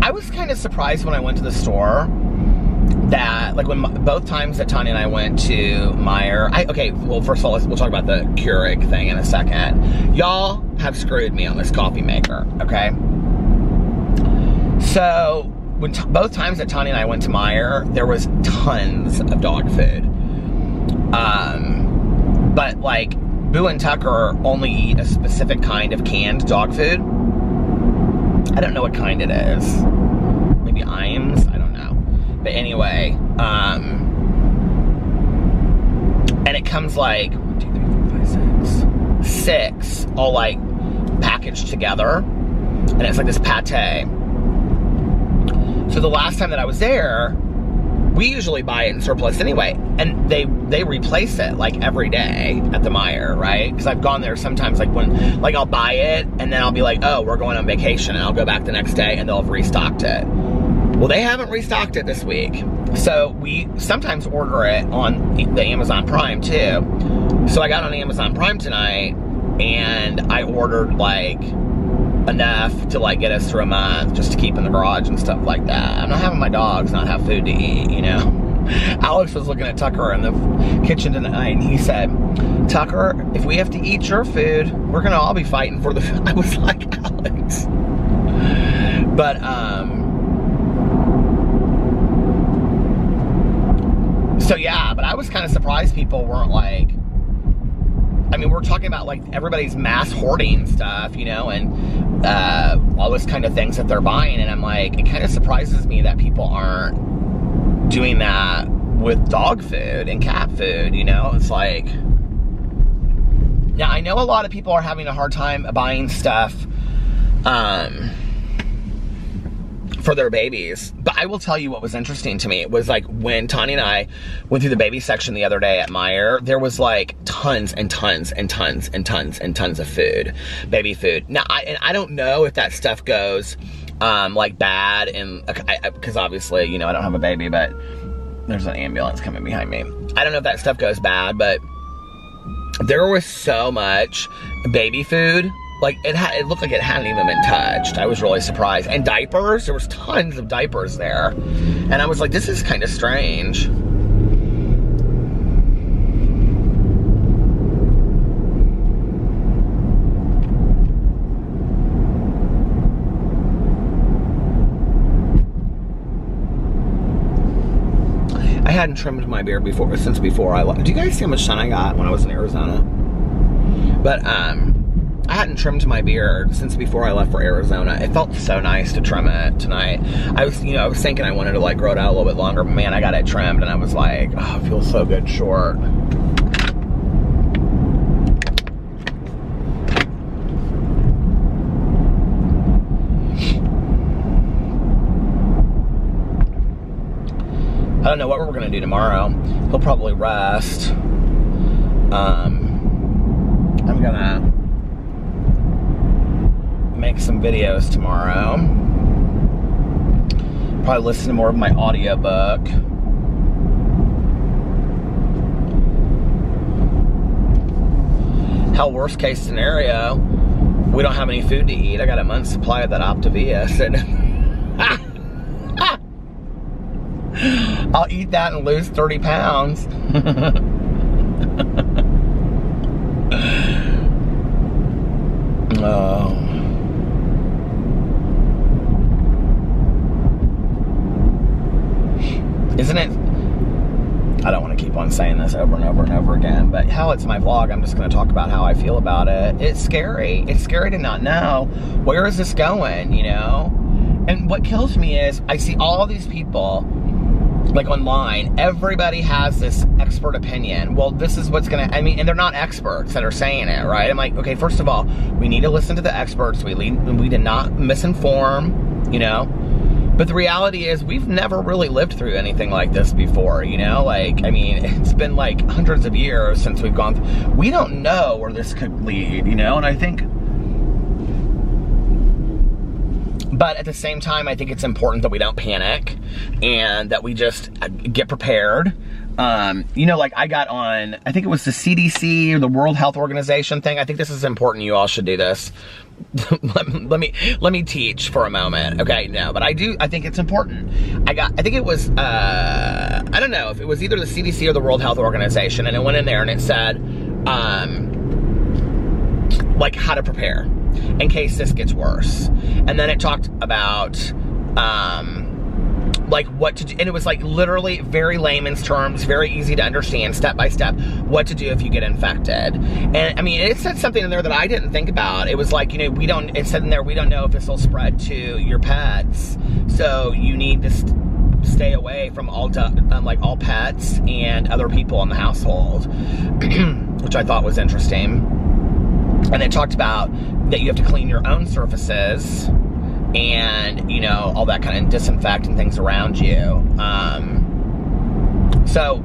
I was kind of surprised when I went to the store that like when both times that Tanya and I went to Meyer, okay, well first of all we'll talk about the Keurig thing in a second. Y'all have screwed me on this coffee maker, okay? So when both times that Tanya and I went to Meyer, there was tons of dog food. But like Boo and Tucker only eat a specific kind of canned dog food. I don't know what kind it is. Maybe Iams? I don't know. But anyway, and it comes like 1, 2, 3, 4, 5, 6 all like packaged together, and it's like this pate. So the last time that I was there, we usually buy it in surplus anyway, and they replace it like every day at the Meijer, right? Because I've gone there sometimes, like when, like I'll buy it and then I'll be like, oh, we're going on vacation, and I'll go back the next day and they'll have restocked it. Well, they haven't restocked it this week, so we sometimes order it on the Amazon Prime too. So I got on Amazon Prime tonight, and I ordered like enough to like get us through a month, just to keep in the garage and stuff like that. I'm not having my dogs not have food to eat, you know. Alex was looking at Tucker in the kitchen tonight, and he said, Tucker, if we have to eat your food, we're gonna all be fighting for the food. I was like, Alex. But so yeah, but I was kind of surprised people weren't like, I mean, we're talking about like everybody's mass hoarding stuff, you know, and all this kind of things that they're buying, and I'm like, it kind of surprises me that people aren't doing that with dog food and cat food, you know. It's like, now I know a lot of people are having a hard time buying stuff for their babies, but I will tell you what was interesting to me. It was like when Tanya and I went through the baby section the other day at Meijer, there was like tons and tons and tons and tons and tons of food, baby food. Now, I don't know if that stuff goes like bad, and because obviously, you know, I don't have a baby, but there's an ambulance coming behind me. I don't know if that stuff goes bad, but there was so much baby food. Like, it looked like it hadn't even been touched. I was really surprised. And diapers, there was tons of diapers there. And I was like, this is kind of strange. I hadn't trimmed my beard since before I left. Do you guys see how much sun I got when I was in Arizona? But, I hadn't trimmed my beard since before I left for Arizona. It felt so nice to trim it tonight. I was thinking I wanted to like grow it out a little bit longer, but man, I got it trimmed and I was like, oh, it feels so good short. I don't know what we're gonna do tomorrow. He'll probably rest. I'm gonna make some videos tomorrow. Probably listen to more of my audiobook. Hell, worst case scenario, we don't have any food to eat. I got a month's supply of that Optavia sitting. I'll eat that and lose 30 pounds. Oh. Isn't it? I don't want to keep on saying this over and over and over again, but hell, it's my vlog. I'm just going to talk about how I feel about it. It's scary. It's scary to not know where is this going, you know? And what kills me is I see all these people like online, everybody has this expert opinion. Well, this is what's gonna, I mean, and they're not experts that are saying it, right? I'm like, okay, first of all, we need to listen to the experts. We did not misinform, you know? But the reality is we've never really lived through anything like this before, you know? Like, I mean, it's been like hundreds of years since we've gone through. We don't know where this could lead, you know? And I think, but at the same time, I think it's important that we don't panic and that we just get prepared. You know, like I got on, I think it was the CDC or the World Health Organization thing. I think this is important. You all should do this. let me teach for a moment. Okay, no, but I think it's important. I think it was, I don't know if it was either the CDC or the World Health Organization, and it went in there and it said, like how to prepare in case this gets worse. And then it talked about, like what to do, and it was like literally very layman's terms, very easy to understand, step by step, what to do if you get infected. And I mean, it said something in there that I didn't think about. It was like, you know, it said in there, we don't know if this will spread to your pets, so you need to stay away from all pets and other people in the household, which I thought was interesting. And it talked about that you have to clean your own surfaces and, you know, all that kind of disinfect and things around you. So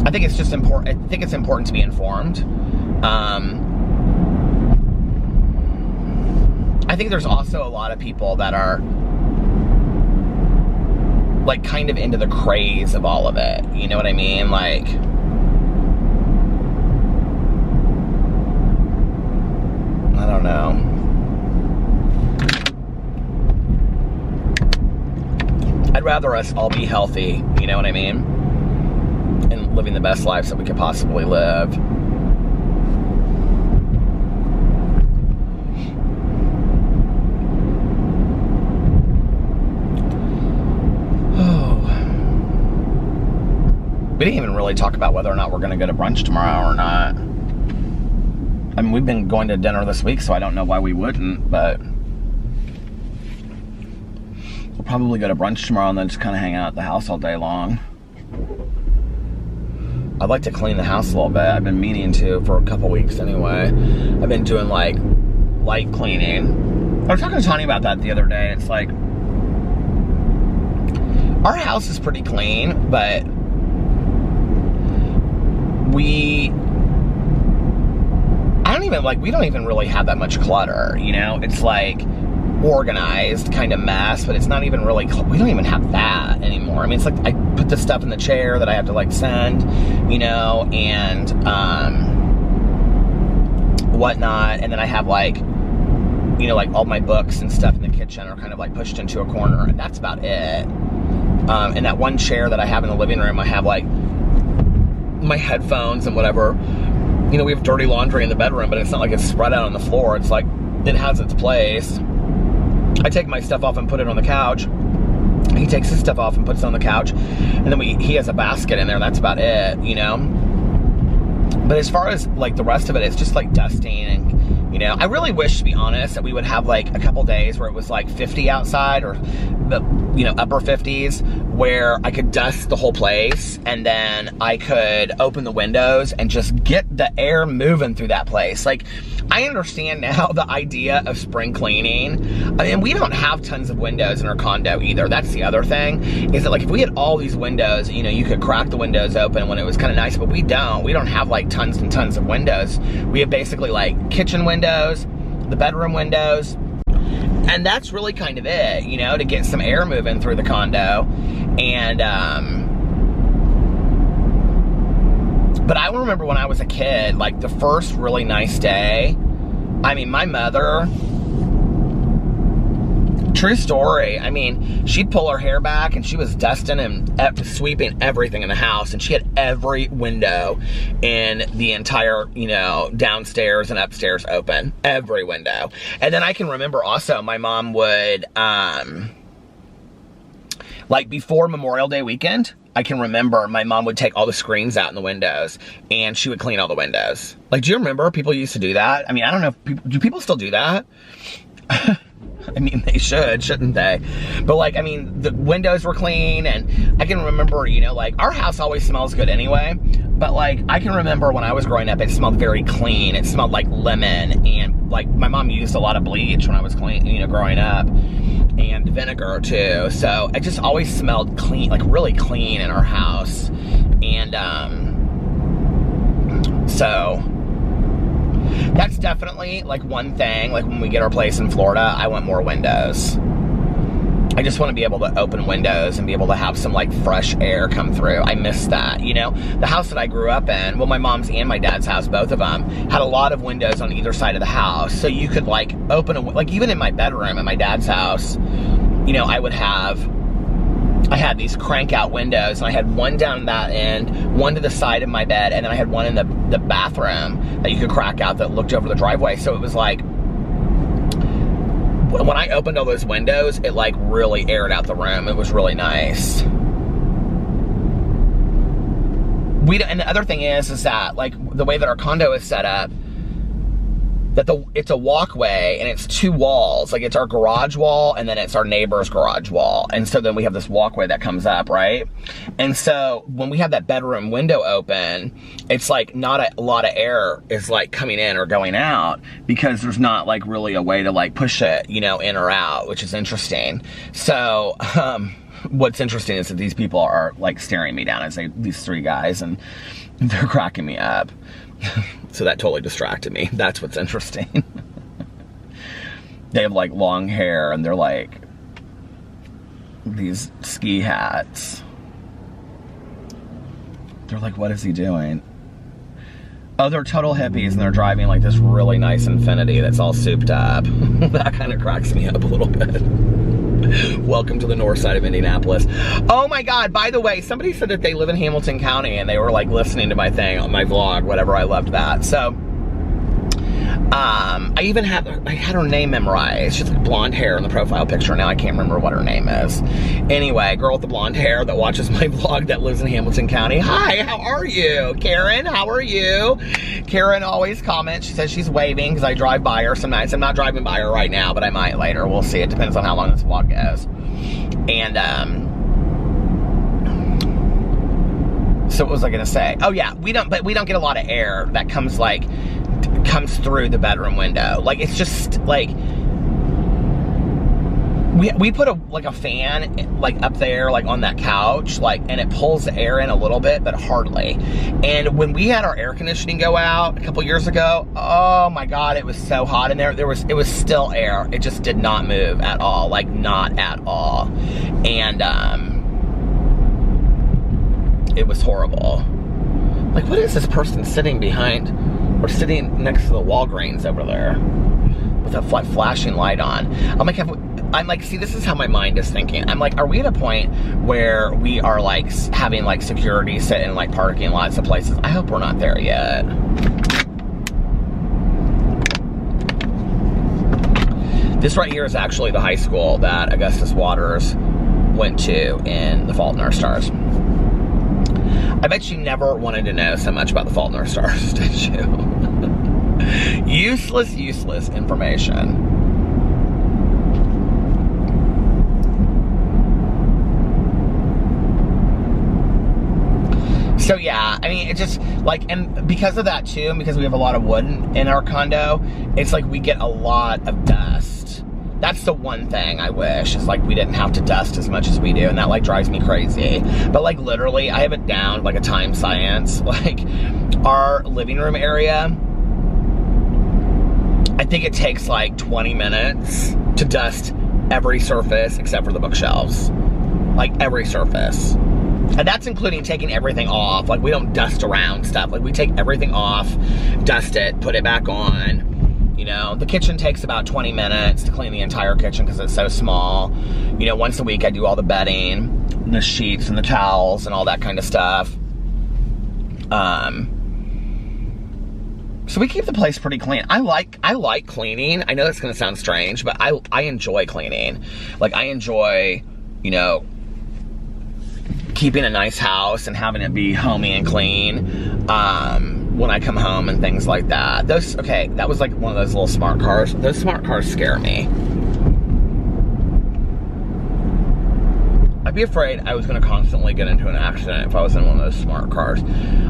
I think it's just important. I think it's important to be informed. I think there's also a lot of people that are like kind of into the craze of all of it. You know what I mean? Like, I don't know. I'd rather us all be healthy, you know what I mean? And living the best lives that we could possibly live. We didn't even really talk about whether or not we're going to go to brunch tomorrow or not. I mean, we've been going to dinner this week, so I don't know why we wouldn't, but we'll probably go to brunch tomorrow and then just kind of hang out at the house all day long. I'd like to clean the house a little bit. I've been meaning to for a couple weeks anyway. I've been doing like light cleaning. I was talking to Tony about that the other day. It's like, our house is pretty clean, but we don't even really have that much clutter, you know? It's like organized kind of mess, but it's not even really, we don't even have that anymore. I mean, it's like I put the stuff in the chair that I have to like send, you know, and whatnot, and then I have like, you know, like all my books and stuff in the kitchen are kind of like pushed into a corner, and that's about it. And that one chair that I have in the living room, I have like my headphones and whatever. You know, we have dirty laundry in the bedroom, but it's not like it's spread out on the floor. It's like, it has its place. I take my stuff off and put it on the couch. He takes his stuff off and puts it on the couch. And then he has a basket in there, and that's about it, you know? But as far as like the rest of it, it's just like dusting and, you know, I really wish, to be honest, that we would have like a couple days where it was like 50 outside, or the, you know, upper 50s, where I could dust the whole place, and then I could open the windows and just get the air moving through that place. Like, I understand now the idea of spring cleaning. I mean, we don't have tons of windows in our condo either. That's the other thing, is that like if we had all these windows, you know, you could crack the windows open when it was kind of nice, but we don't. We don't have like tons and tons of windows. We have basically like kitchen windows, the bedroom windows, and that's really kind of it, you know, to get some air moving through the condo. And, but I remember when I was a kid, like the first really nice day, I mean, my mother, true story, I mean, she'd pull her hair back and she was dusting and sweeping everything in the house, and she had every window in the entire, you know, downstairs and upstairs open, every window. And then I can remember also my mom would, like before Memorial Day weekend, I can remember my mom would take all the screens out in the windows and she would clean all the windows. Like, do you remember people used to do that? I mean, I don't know if do people still do that? I mean, they should, shouldn't they? But like, I mean, the windows were clean, and I can remember, you know, like our house always smells good anyway, but like I can remember when I was growing up, it smelled very clean. It smelled like lemon, and like my mom used a lot of bleach when I was clean, you know, growing up, and vinegar too. So it just always smelled clean, like really clean in our house. And so that's definitely like one thing. Like when we get our place in Florida, I want more windows. I just want to be able to open windows and be able to have some like fresh air come through. I miss that, you know? The house that I grew up in, well, my mom's and my dad's house, both of them, had a lot of windows on either side of the house. So you could like open like even in my bedroom at my dad's house, you know, I had these crank out windows, and I had one down that end, one to the side of my bed, and then I had one in the bathroom that you could crack out that looked over the driveway. So it was like, when I opened all those windows, it like really aired out the room. It was really nice. And the other thing is that like the way that our condo is set up, that it's a walkway and it's two walls. Like it's our garage wall and then it's our neighbor's garage wall. And so then we have this walkway that comes up, right? And so when we have that bedroom window open, it's like not a lot of air is like coming in or going out, because there's not like really a way to like push it, you know, in or out, which is interesting. So, what's interesting is that these people are like staring me down as these three guys, and they're cracking me up. So that totally distracted me. That's what's interesting. They have like long hair, and they're like these ski hats. They're like, what is he doing? Oh, they're total hippies, and they're driving like this really nice Infiniti that's all souped up. That kind of cracks me up a little bit. Welcome to the north side of Indianapolis. Oh my God, by the way, somebody said that they live in Hamilton County, and they were like listening to my thing on my vlog, whatever. I loved that. So, I had her name memorized. She's like blonde hair in the profile picture. Now I can't remember what her name is. Anyway, girl with the blonde hair that watches my vlog that lives in Hamilton County. Hi, how are you? Karen, how are you? Karen always comments. She says she's waving because I drive by her some nights. I'm not driving by her right now, but I might later. We'll see. It depends on how long this vlog goes. And, so what was I gonna say? Oh yeah, we don't get a lot of air that comes through the bedroom window. Like, it's just like we put a fan like up there, like on that couch, like, and it pulls the air in a little bit, but hardly. And when we had our air conditioning go out a couple years ago, oh my God, it was so hot in there. It was still air. It just did not move at all, like not at all. And it was horrible. Like, what is this person sitting behind? We're sitting next to the Walgreens over there with a flashing light on. I'm like, see, this is how my mind is thinking. I'm like, are we at a point where we are like having like security sit in like parking lots of places? I hope we're not there yet. This right here is actually the high school that Augustus Waters went to in The Fault in Our Stars. I bet you never wanted to know so much about The Fault in Our Stars, did you? Useless information. So yeah, I mean, it just like, and because of that too, and because we have a lot of wood in our condo, it's like we get a lot of dust. That's the one thing I wish, is like we didn't have to dust as much as we do, and that like drives me crazy. But like literally, I have it down like a time science. Like our living room area, I think it takes like 20 minutes to dust every surface except for the bookshelves. Like every surface. And that's including taking everything off. Like we don't dust around stuff. Like we take everything off, dust it, put it back on. You know, the kitchen takes about 20 minutes to clean the entire kitchen because it's so small. You know, once a week I do all the bedding, the sheets and the towels and all that kind of stuff. So we keep the place pretty clean. I like cleaning. I know that's gonna sound strange, but I enjoy cleaning. Like I enjoy, you know, keeping a nice house and having it be homey and clean when I come home and things like that. Okay, that was like one of those little smart cars. Those smart cars scare me. I'd be afraid I was going to constantly get into an accident if I was in one of those smart cars.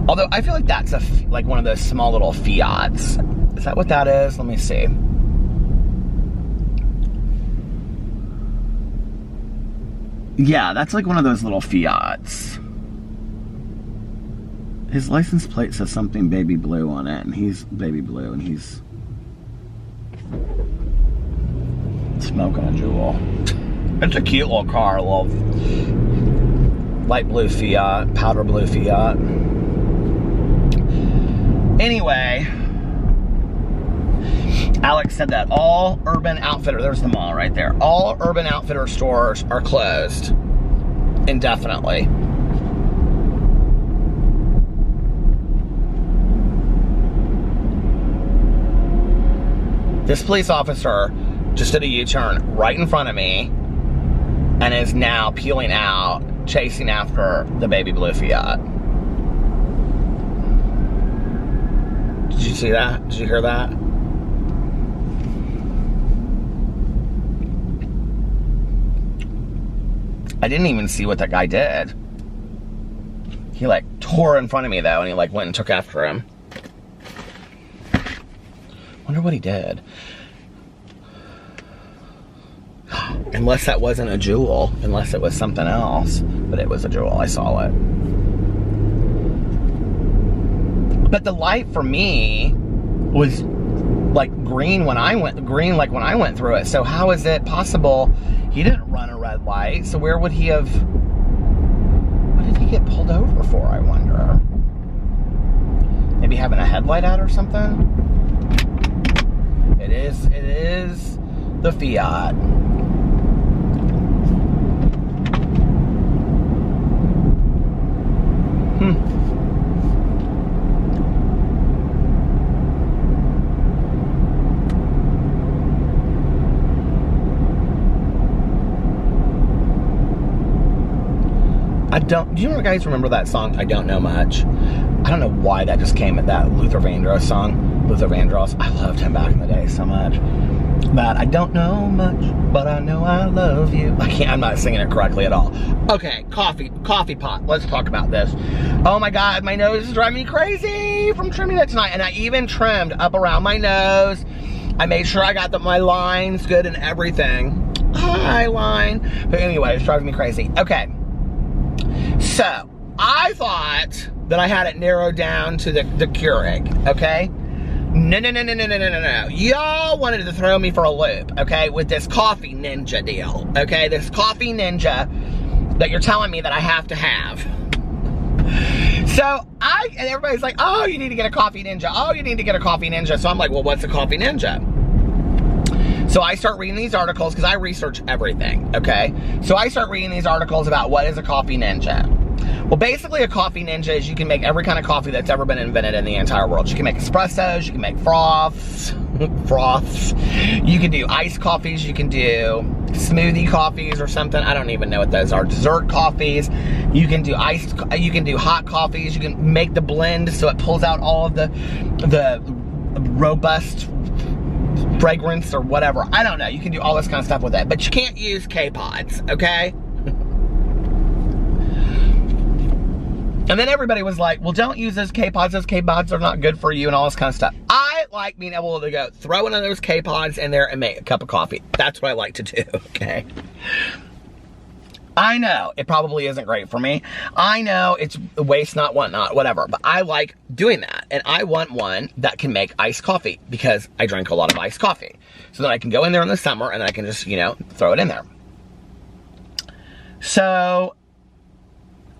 Although I feel like that's like one of those small little Fiats. Is that what that is? Let me see. Yeah, that's like one of those little Fiats. His license plate says something baby blue on it, and he's baby blue, and he's smoking a Juul. It's a cute little car, a little light blue Fiat, powder blue Fiat. Anyway, Alex said that all Urban Outfitter, there's the mall right there, all Urban Outfitter stores are closed indefinitely. This police officer just did a U-turn right in front of me and is now peeling out, chasing after the baby blue Fiat. Did you see that? Did you hear that? I didn't even see what that guy did. He like tore in front of me though, and he like went and took after him. Wonder what he did. And Unless that wasn't a jewel, unless it was something else, but it was a jewel, I saw it. But the light for me was like green when I went through it. So how is it possible he didn't run a red light? So where would he have, what did he get pulled over for, I wonder? Maybe having a headlight out or something? It is the Fiat. Do you guys remember that song, I Don't Know Much? I don't know why that just came at that Luther Vandross song. Luther Vandross, I loved him back in the day so much. But I don't know much, but I know I love you. I'm not singing it correctly at all. Okay, coffee pot. Let's talk about this. Oh my God, my nose is driving me crazy from trimming it tonight. And I even trimmed up around my nose. I made sure I got my lines good and everything. Hi, line. But anyway, it's driving me crazy. Okay. So, I thought that I had it narrowed down to the Keurig, okay? No. Y'all wanted to throw me for a loop, okay? With this coffee ninja deal, okay? This coffee ninja that you're telling me that I have to have. So, and everybody's like, oh, you need to get a coffee ninja. Oh, you need to get a coffee ninja. So I'm like, well, what's a coffee ninja? So I start reading these articles because I research everything, okay? So I start reading these articles about what is a coffee ninja. Well, basically a coffee ninja is you can make every kind of coffee that's ever been invented in the entire world. You can make espressos, you can make froths, you can do iced coffees, you can do smoothie coffees or something. I don't even know what those are. Dessert coffees. You can do hot coffees. You can make the blend so it pulls out all of the robust fragrance or whatever. I don't know. You can do all this kind of stuff with it. But you can't use K-Pods, okay? And then everybody was like, well, don't use those K-Pods. Those K-Pods are not good for you and all this kind of stuff. I like being able to go throw one of those K-Pods in there and make a cup of coffee. That's what I like to do, okay? I know it probably isn't great for me. I know it's waste not, want not, whatever. But I like doing that. And I want one that can make iced coffee because I drink a lot of iced coffee. So then I can go in there in the summer and then I can just, throw it in there. So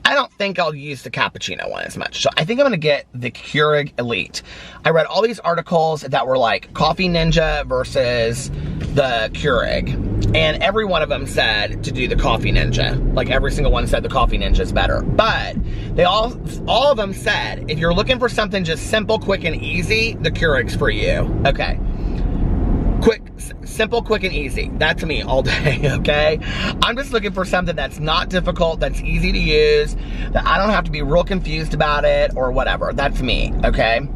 I don't think I'll use the cappuccino one as much. So I think I'm going to get the Keurig Elite. I read all these articles that were like Coffee Ninja versus the Keurig. And every one of them said to do the Coffee Ninja. Like every single one said the Coffee Ninja is better. But they all of them said, if you're looking for something just simple, quick, and easy, the Keurig's for you. Okay. Simple, quick, and easy. That's me all day, okay? I'm just looking for something that's not difficult, that's easy to use, that I don't have to be real confused about it or whatever. That's me, okay?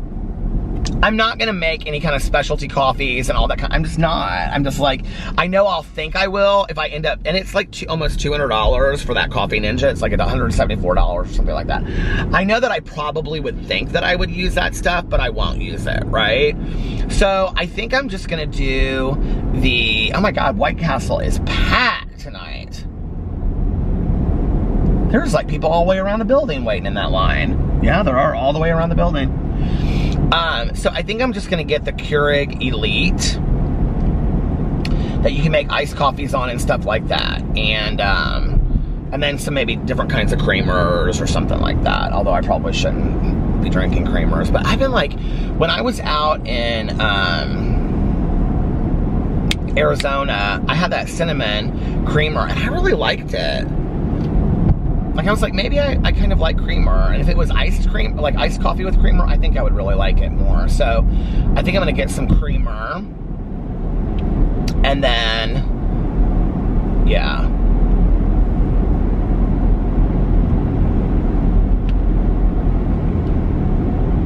I'm not gonna make any kind of specialty coffees and all that kind. I'm just not. I'm just like, I know I'll think I will if I end up, and it's like almost $200 for that Coffee Ninja. It's like $174 or something like that. I know that I probably would think that I would use that stuff, but I won't use it, right? So I think I'm just gonna do the, oh my God, White Castle is packed tonight. There's like people all the way around the building waiting in that line. Yeah, there are all the way around the building. So I think I'm just gonna get the Keurig Elite that you can make iced coffees on and stuff like that, and then some maybe different kinds of creamers or something like that. Although I probably shouldn't be drinking creamers, but I've been like, when I was out in Arizona, I had that cinnamon creamer and I really liked it. Like I was like, maybe I kind of like creamer, and if it was iced cream, like iced coffee with creamer, I think I would really like it more. So I think I'm gonna get some creamer, and then, yeah.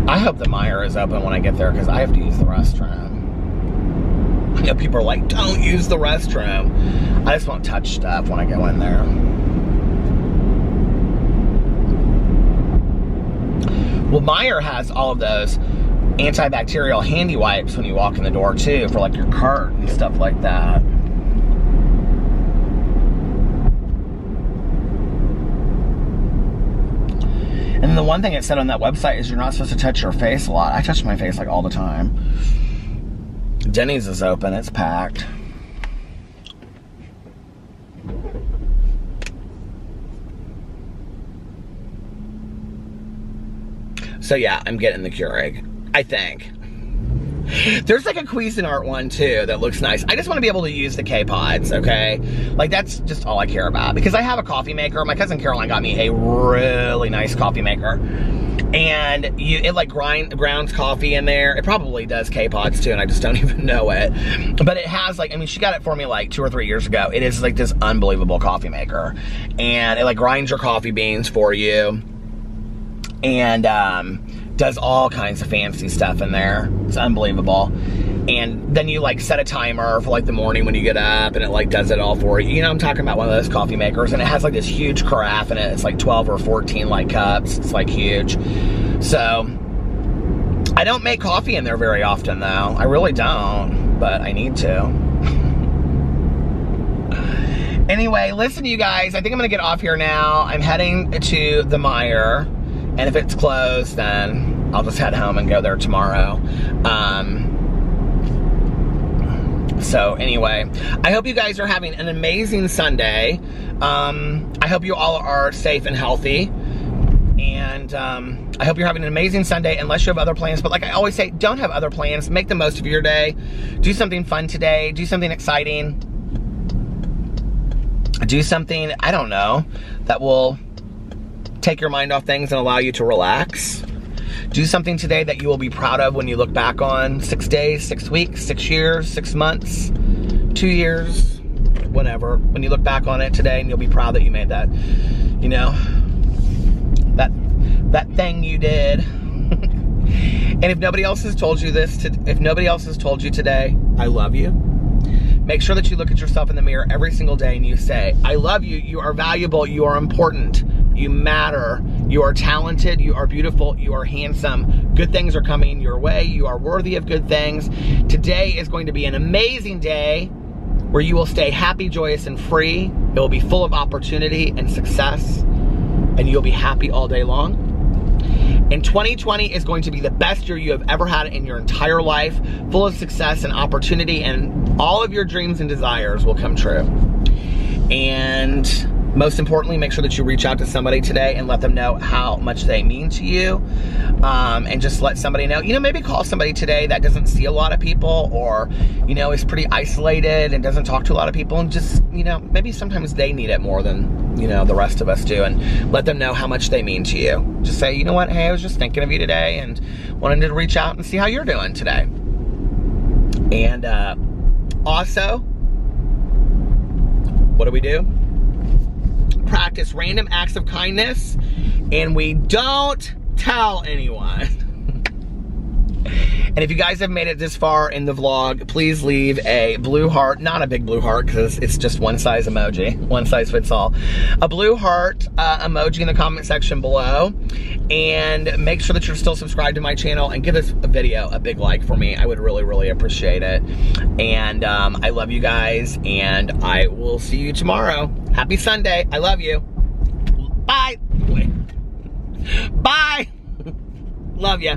I hope the Meijer is open when I get there because I have to use the restroom. I know people are like, don't use the restroom. I just won't touch stuff when I go in there. Well, Meijer has all of those antibacterial handy wipes when you walk in the door too, for like your cart and stuff like that. one thing it said on that website is you're not supposed to touch your face a lot. I touch my face like all the time. Denny's is open, it's packed. So yeah, I'm getting the Keurig, I think. There's like a Cuisinart one too that looks nice. I just want to be able to use the K-Pods, okay? Like that's just all I care about. Because I have a coffee maker. My cousin Caroline got me a really nice coffee maker. And it like grounds coffee in there. It probably does K-Pods too, and I just don't even know it. But it has like, I mean, she got it for me like 2 or 3 years ago. It is like this unbelievable coffee maker. And it like grinds your coffee beans for you. And does all kinds of fancy stuff in there. It's unbelievable. And then you like set a timer for like the morning when you get up, and it like does it all for you. You know, I'm talking about one of those coffee makers, and it has like this huge carafe in it. It's like 12 or 14 like cups. It's like huge. So I don't make coffee in there very often though. I really don't, but I need to. Anyway, listen you guys, I think I'm gonna get off here now. I'm heading to the Meijer. And if it's closed, then I'll just head home and go there tomorrow. So anyway, I hope you guys are having an amazing Sunday. I hope you all are safe and healthy. And I hope you're having an amazing Sunday, unless you have other plans. But like I always say, don't have other plans. Make the most of your day. Do something fun today. Do something exciting. Do something, I don't know, that will take your mind off things and allow you to relax. Do something today that you will be proud of when you look back on 6 days, 6 weeks, 6 years, 6 months, 2 years, whatever. When you look back on it today, and you'll be proud that you made that, you know, that thing you did. And if nobody else has told you this, if nobody else has told you today, I love you. Make sure that you look at yourself in the mirror every single day and you say, I love you, you are valuable, you are important. You matter, you are talented, you are beautiful, you are handsome. Good things are coming your way, you are worthy of good things. Today is going to be an amazing day where you will stay happy, joyous, and free. It will be full of opportunity and success, and you'll be happy all day long. And 2020 is going to be the best year you have ever had in your entire life, full of success and opportunity, and all of your dreams and desires will come true. And most importantly, make sure that you reach out to somebody today and let them know how much they mean to you. And just let somebody know, you know, maybe call somebody today that doesn't see a lot of people, or, you know, is pretty isolated and doesn't talk to a lot of people, and just, you know, maybe sometimes they need it more than, you know, the rest of us do, and let them know how much they mean to you. Just say, you know what, hey, I was just thinking of you today and wanted to reach out and see how you're doing today. And also, what do? Practice random acts of kindness, and we don't tell anyone. And if you guys have made it this far in the vlog, please leave a blue heart, not a big blue heart because it's just one size emoji, one size fits all. A blue heart emoji in the comment section below, and make sure that you're still subscribed to my channel, and give this video a big like for me. I would really, really appreciate it. And I love you guys, and I will see you tomorrow. Happy Sunday. I love you. Bye. Bye. Love ya.